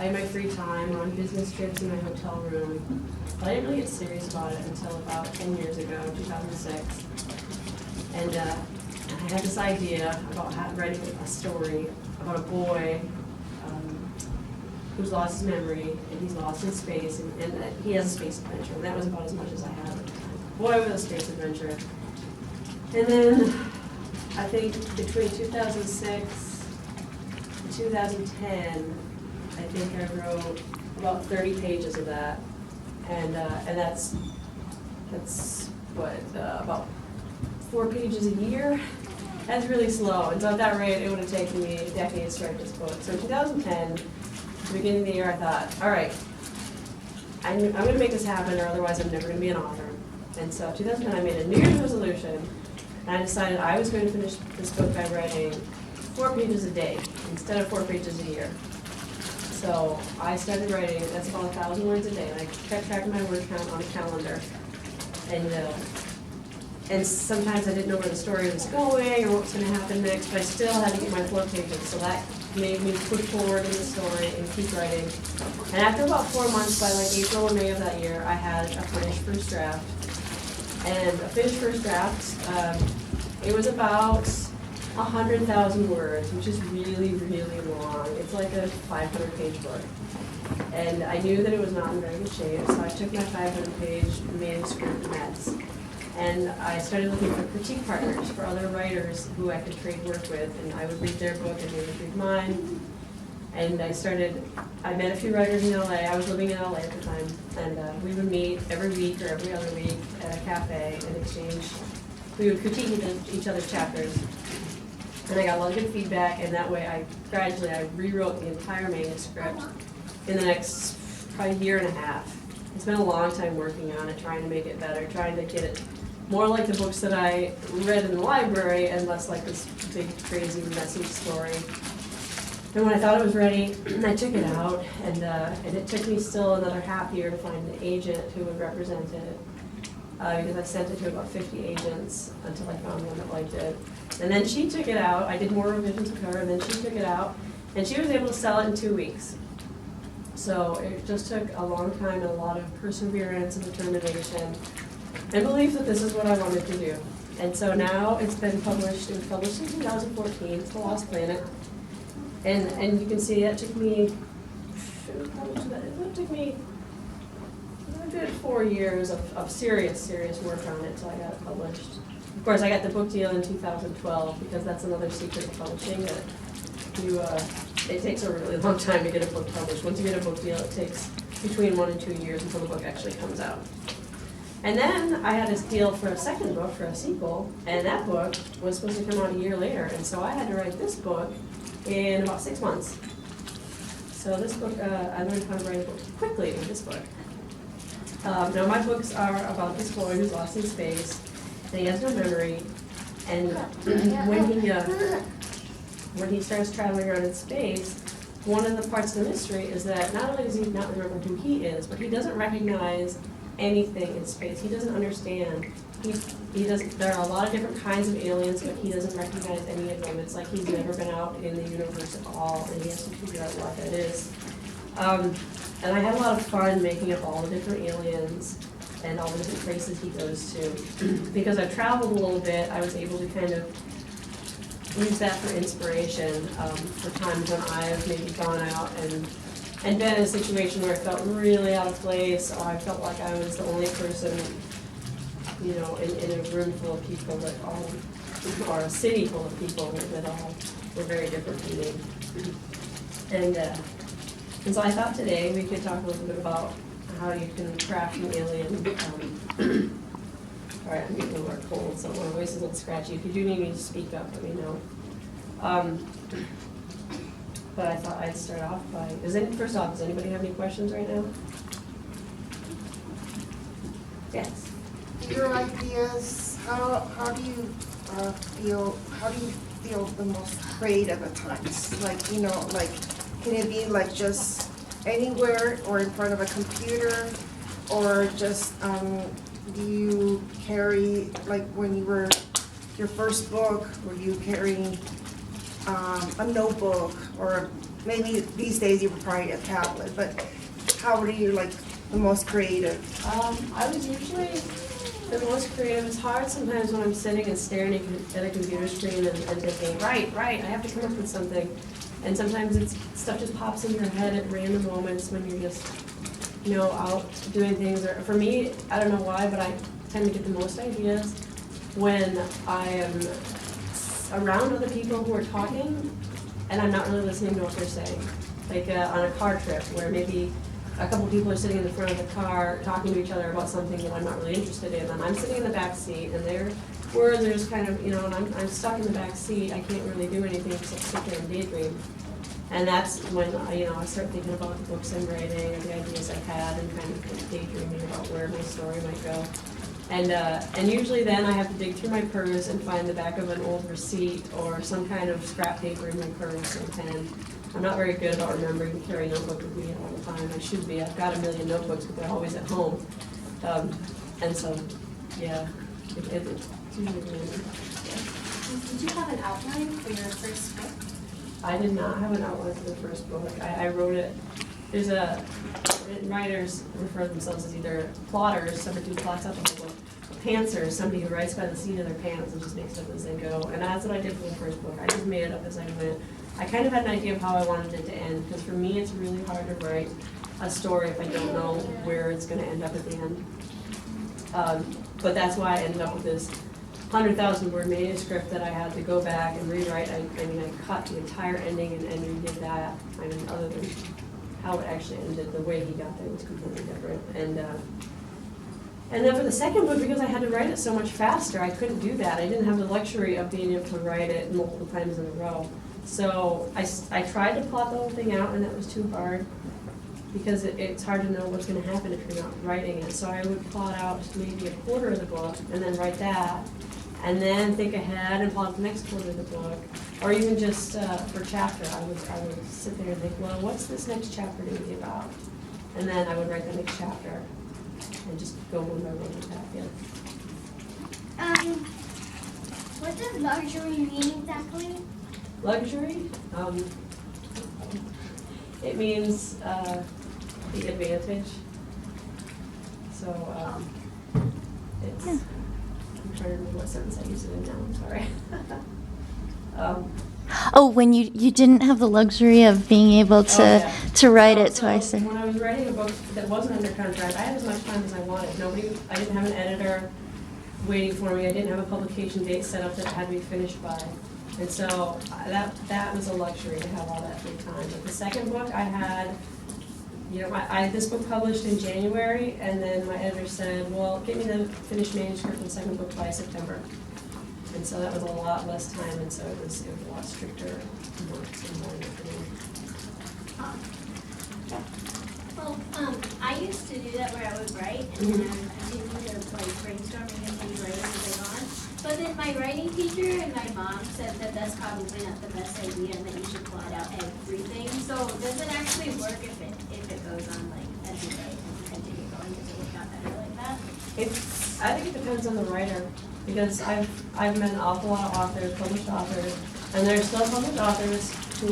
I had my free time on business trips in my hotel room, but I didn't really get serious about it until about 10 years ago, 2006. And I had this idea about writing a story about a boy who's lost his memory, and he's lost in space, and he has a space adventure, and that was about as much as I had at the time. Boy with a space adventure. And then, I think between 2006 and 2010, I think I wrote about 30 pages of that, and that's what, about 4 pages a year. That's really slow, and so at that rate, it would have taken me a decade to write this book. So in 2010, the beginning of the year, I thought, all right, I'm going to make this happen, or otherwise I'm never going to be an author. And so 2010, I made a New Year's resolution, and I decided I was going to finish this book by writing 4 pages a day instead of 4 pages a year. So I started writing, that's about 1,000 words a day, and I kept track of my word count on a calendar. And sometimes I didn't know where the story was going or what was going to happen next, but I still had to get my 4 pages. So that made me push forward in the story and keep writing. And after about 4 months, by like April or May of that year, I had a finished first draft. And a finished first draft, it was about 100,000 words, which is really, really long. It's like a 500-page book. And I knew that it was not in very good shape, so I took my 500-page manuscript meds. And I started looking for critique partners, for other writers who I could trade work with, and I would read their book and they would read mine. And I met a few writers in LA. I was living in LA at the time, and we would meet every week or every other week at a cafe and exchange. We would critique each other's chapters. And I got a lot of good feedback, and that way I gradually rewrote the entire manuscript in the next probably year and a half. It's been a long time working on it, trying to make it better, trying to get it more like the books that I read in the library and less like this big, crazy, messy story. And when I thought it was ready, I took it out, and it took me still another half year to find an agent who would represent it, because I sent it to about 50 agents until I found one that liked it. And then she took it out. I did more revisions with her, and then she took it out, and she was able to sell it in 2 weeks. So it just took a long time and a lot of perseverance and determination and belief that this is what I wanted to do. And so now it's been published. It was published in 2014. It's The Lost Planet. And you can see it took me, a good 4 years of serious work on it until I got it published. Of course, I got the book deal in 2012 because that's another secret of publishing, that it takes a really long time to get a book published. Once you get a book deal, it takes between 1 and 2 years until the book actually comes out. And then I had a deal for a second book, for a sequel, and that book was supposed to come out a year later. And so I had to write this book in about 6 months. So this book, I learned how to write a book quickly with this book. Now my books are about this boy who's lost in space, and he has no memory, and when he starts traveling around in space, one of the parts of the mystery is that not only does he not remember who he is, but he doesn't recognize anything in space. He doesn't understand. He doesn't. There are a lot of different kinds of aliens, but he doesn't recognize any of them. It's like he's never been out in the universe at all, and he has to figure out what that is. And I had a lot of fun making up all the different aliens and all the different places he goes to. Because I've traveled a little bit, I was able to kind of use that for inspiration for times when I've maybe gone out and been in a situation where I felt really out of place, or I felt like I was the only person, in a room full of people that all, or a city full of people that all were very different from me. And so I thought today we could talk a little bit about how you can craft an alien. All right, I'm getting a little more cold, so my voice is a little scratchy. If you do need me to speak up, let me know. But I thought I'd start off by, first off, does anybody have any questions right now? Yes. Your ideas, how do you feel the most creative at times? Can it be like just anywhere or in front of a computer, or just do you carry, like when you were your first book, were you carrying a notebook or maybe these days you would probably a tablet, but how are you like the most creative? I was usually the most creative. It's hard sometimes when I'm sitting and staring at a computer screen and thinking, right, I have to come up with something. And sometimes stuff just pops in your head at random moments when you're just, out doing things. Or for me, I don't know why, but I tend to get the most ideas when I am around other people who are talking and I'm not really listening to what they're saying. Like on a car trip where maybe a couple people are sitting in the front of the car talking to each other about something that I'm not really interested in, and I'm sitting in the back seat, and their words are just kind of, and I'm stuck in the back seat. I can't really do anything except sit there and daydream. And that's when I start thinking about the books I'm writing, or the ideas I've had, and kind of daydreaming about where my story might go. And usually then I have to dig through my purse and find the back of an old receipt or some kind of scrap paper in my purse and pen. I'm not very good about remembering to carry a notebook with me all the time. I should be. I've got a million notebooks, but they're always at home. And so, yeah, it's usually random. Did you have an outline for your first book? I did not have an outline for the first book. I wrote it. Writers refer to themselves as either plotters, somebody who plots out the whole book, pantsers, somebody who writes by the seat of their pants and just makes up as they go. And that's what I did for the first book. I just made it up as I went. I kind of had an idea of how I wanted it to end, because for me it's really hard to write a story if I don't know where it's going to end up at the end. But that's why I ended up with this 100,000 word manuscript that I had to go back and rewrite. I cut the entire ending and redid that. Other than how it actually ended, the way he got there was completely different. And then for the second book, because I had to write it so much faster, I couldn't do that. I didn't have the luxury of being able to write it multiple times in a row. So I tried to plot the whole thing out, and that was too hard, because it's hard to know what's going to happen if you're not writing it. So I would plot out maybe a quarter of the book, and then write that, and then think ahead and plot the next quarter of the book. Or even just for chapter, I would sit there and think, well, what's this next chapter going to be about? And then I would write the next chapter, and just go one by one with that, yeah. What does luxury mean exactly? Luxury? It means the advantage. So it's, I'm trying to remember what sentence I used it in now, I'm sorry. When you didn't have the luxury of being able to write it twice. When I was writing a book that wasn't under contract, I had as much time as I wanted. I didn't have an editor waiting for me. I didn't have a publication date set up that had to be finished by. And so that was a luxury to have all that free time. But the second book I had, I had this book published in January, and then my editor said, well, get me the finished manuscript of the second book by September. And so that was a lot less time, and so it was a lot stricter work and more Well, I used to do that where I would write, and then I do the brainstorming and things writing as I go on. But then my writing teacher and my mom said that that's probably not the best idea, and that you should plot out everything. So does it actually work if it goes on as you write and you continue going? Does it work out better like that? I think it depends on the writer, because I've met an awful lot of authors, published authors, and there are still published authors who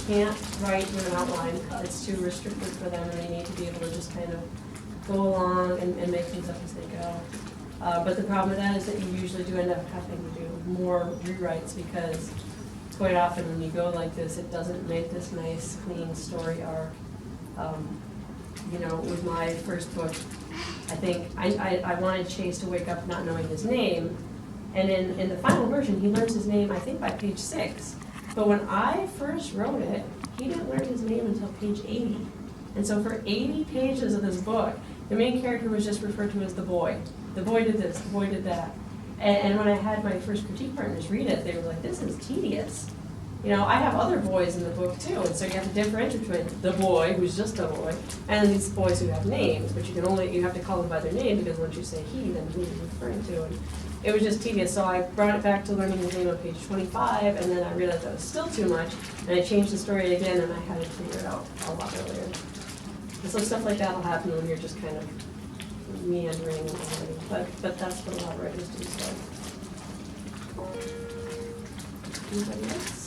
can't write with an outline. It's too restrictive for them, and they need to be able to just kind of go along and make things up as they go. But the problem with that is that you usually do end up having to do more rewrites, because quite often when you go like this, it doesn't make this nice, clean story arc. With my first book, I think I wanted Chase to wake up not knowing his name, and in the final version, he learns his name, I think, by page 6. But when I first wrote it, he didn't learn his name until page 80. And so for 80 pages of this book, the main character was just referred to as the boy. The boy did this, the boy did that. And when I had my first critique partners read it, they were like, this is tedious. I have other boys in the book too, and so you have to differentiate between the boy, who's just a boy, and these boys who have names, but you have to call them by their name, because once you say he, then who you're referring to. And it was just tedious, so I brought it back to learning his name on page 25, and then I realized that was still too much, and I changed the story again, and I had to figure it out a lot earlier. And so stuff like that will happen when you're just kind of meandering and writing, but that's what a lot of writers do. So. Anybody else?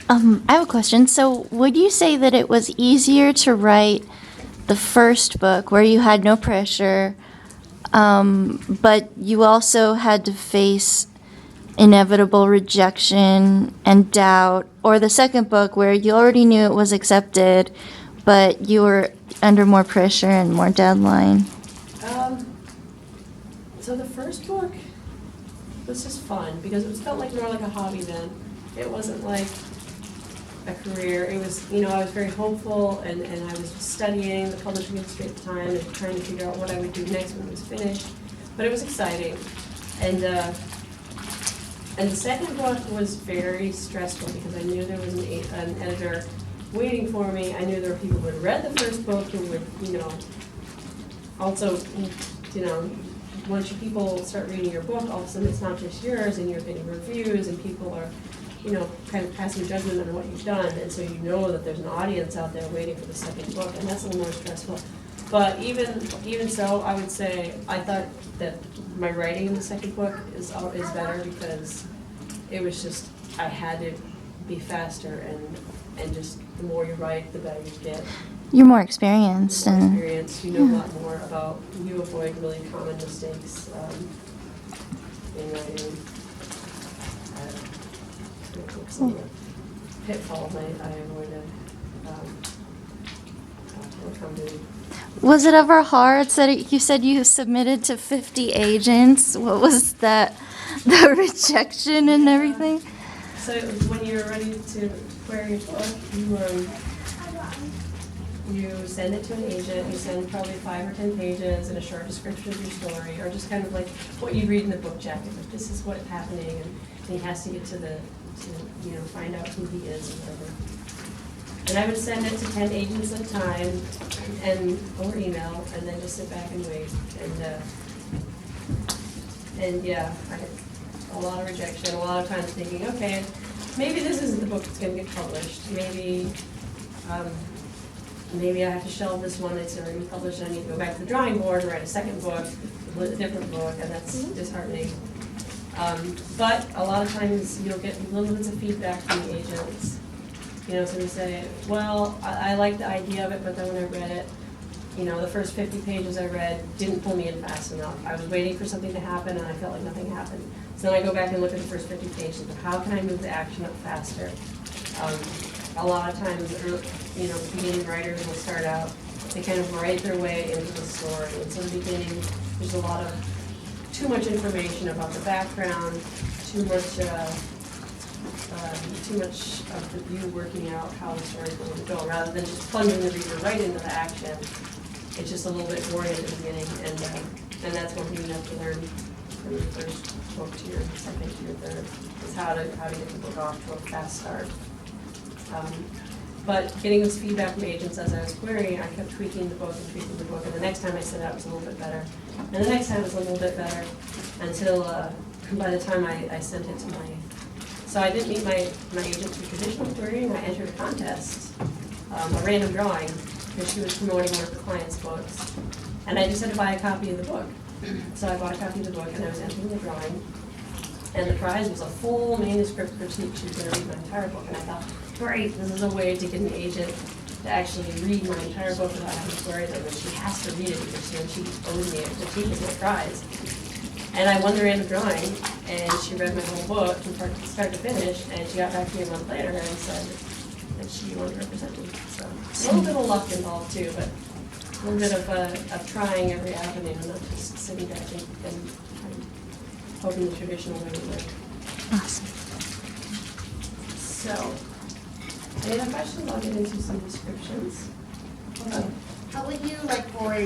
I have a question. So, would you say that it was easier to write the first book where you had no pressure, but you also had to face inevitable rejection and doubt, or the second book where you already knew it was accepted, but you were under more pressure and more deadline? So the first book was just fun because it felt like more like a hobby then. It wasn't like a career. It was, I was very hopeful and I was studying the publishing industry at the time and trying to figure out what I would do next when it was finished. But it was exciting. And the second book was very stressful because I knew there was an editor waiting for me. I knew there were people who had read the first book who would, also, once people start reading your book, all of a sudden it's not just yours and you're getting reviews and people are, kind of passing judgment on what you've done. And so you know that there's an audience out there waiting for the second book, and that's a little more stressful. But even so, I would say I thought that my writing in the second book is better because it was just, I had to be faster and just the more you write, the better you get. You're more experienced. More and experience, you know a lot more about, you avoid really common mistakes in writing. Some of the pitfalls I avoided. Was it ever hard? You said you submitted to 50 agents. What was that? The rejection and everything? So when you're ready to query your book, you send it to an agent. You send probably 5 or 10 pages and a short description of your story, or just kind of like what you read in the book jacket. Like, this is what's happening, and he has to get to find out who he is or whatever. And I would send it to 10 agents at a time, or email, and then just sit back and wait. And yeah, I had a lot of rejection, a lot of times thinking, okay, maybe this isn't the book that's going to get published. Maybe I have to shelve this one that's already published. I need to go back to the drawing board and write a second book, a different book, and that's disheartening. But a lot of times you'll get little bits of feedback from the agents. So they say, well, I like the idea of it, but then when I read it, the first 50 pages I read didn't pull me in fast enough. I was waiting for something to happen and I felt like nothing happened. So then I go back and look at the first 50 pages of how can I move the action up faster? A lot of times, beginning writers will start out, they kind of write their way into the story. And so in the beginning, there's a lot of too much information about the background, too much of you working out how the story's going to go, rather than just plunging the reader right into the action. It's just a little bit boring at the beginning, and that's one thing you have to learn from your first book to your second to your third, is how to get the book off to a fast start. But getting this feedback from agents as I was querying, I kept tweaking the book, and the next time I sent it out was a little bit better. And the next time was a little bit better, until by the time I sent it to so I didn't meet my agent through traditional querying. I entered a contest, a random drawing, because she was promoting one of her clients' books. And I just had to buy a copy of the book. So I bought a copy of the book, and I was entering the drawing. And the prize was a full manuscript critique. She was going to read my entire book. And I thought, great, this is a way to get an agent to actually read my entire book without having to query them. And she has to read it because she owes me a critique of my prize. And I won the random drawing, and she read my whole book from start to finish, and she got back to me a month later and said that she wanted to represent me. So a little bit of luck involved too, but a little bit of trying every avenue, not just sitting back and hoping the traditional way would work. Awesome. So, any other questions? I'll get into some descriptions. How would you, for a